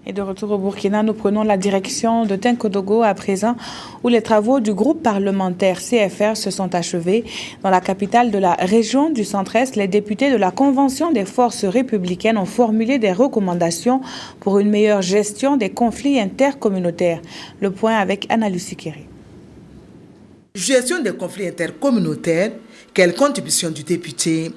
Et de retour au Burkina, nous prenons la direction de Tinkodogo à présent, où les travaux du groupe parlementaire CFR se sont achevés. Dans la capitale de la région du Centre-Est, les députés de la Convention des forces républicaines ont formulé des recommandations pour une meilleure gestion des conflits intercommunautaires. Le point avec Anna-Lucie Kéré. Gestion des conflits intercommunautaires, quelle contribution du député?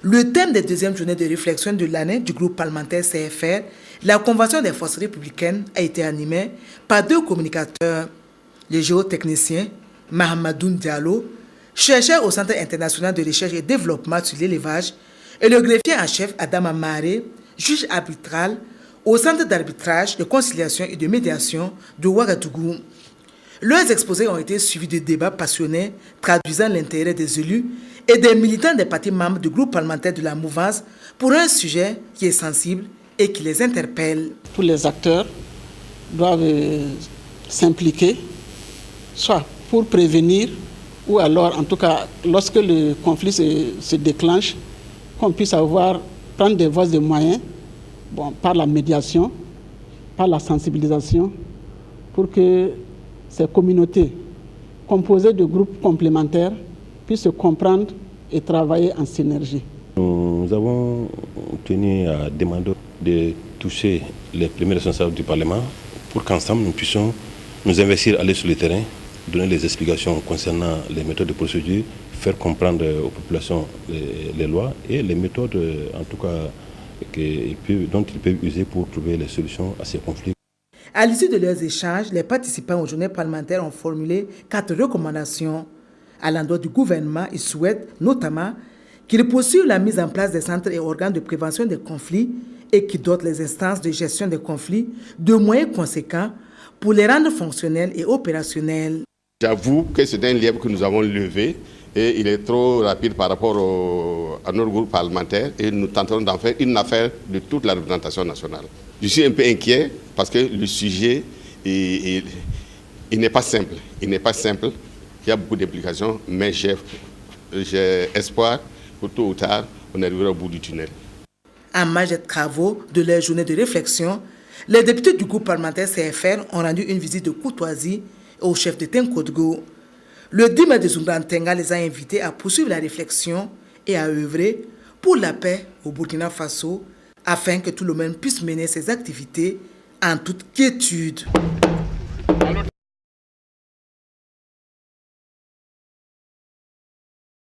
Le thème des deuxièmes journées de réflexion de l'année du groupe parlementaire CFR, la Convention des forces républicaines, a été animée par deux communicateurs, le géotechnicien Mahamadoun Diallo, chercheur au Centre international de recherche et développement sur l'élevage, et le greffier en chef Adama Maré, juge arbitral au Centre d'arbitrage, de conciliation et de médiation de Ouagadougou. Leurs exposés ont été suivis de débats passionnés traduisant l'intérêt des élus et des militants des partis membres du groupe parlementaire de la mouvance pour un sujet qui est sensible et qui les interpelle. Tous les acteurs doivent s'impliquer, soit pour prévenir ou alors en tout cas lorsque le conflit se déclenche, qu'on puisse prendre des voies et moyens par la médiation, par la sensibilisation, pour que ces communautés composées de groupes complémentaires puissent se comprendre et travailler en synergie. Nous avons tenu à demander de toucher les premiers responsables du Parlement pour qu'ensemble nous puissions nous investir, aller sur le terrain, donner les explications concernant les méthodes de procédure, faire comprendre aux populations les lois et les méthodes en tout cas dont ils peuvent user pour trouver les solutions à ces conflits. À l'issue de leurs échanges, les participants aux journées parlementaires ont formulé 4 recommandations. À l'endroit du gouvernement, ils souhaitent notamment qu'il poursuive la mise en place des centres et organes de prévention des conflits et qu'il dote les instances de gestion des conflits de moyens conséquents pour les rendre fonctionnels et opérationnels. J'avoue que c'est un lièvre que nous avons levé et il est trop rapide par rapport à notre groupe parlementaire et nous tenterons d'en faire une affaire de toute la représentation nationale. Je suis un peu inquiet parce que le sujet il n'est pas simple. Il n'est pas simple, il y a beaucoup d'implications, mais j'ai espoir que tôt ou tard, on arrivera au bout du tunnel. En marge des travaux de leur journée de réflexion, les députés du groupe parlementaire CFR ont rendu une visite de courtoisie au chef de Tinkodogo. Le 10 mai de Zumbantenga les a invités à poursuivre la réflexion et à œuvrer pour la paix au Burkina Faso afin que tout le monde puisse mener ses activités en toute quiétude.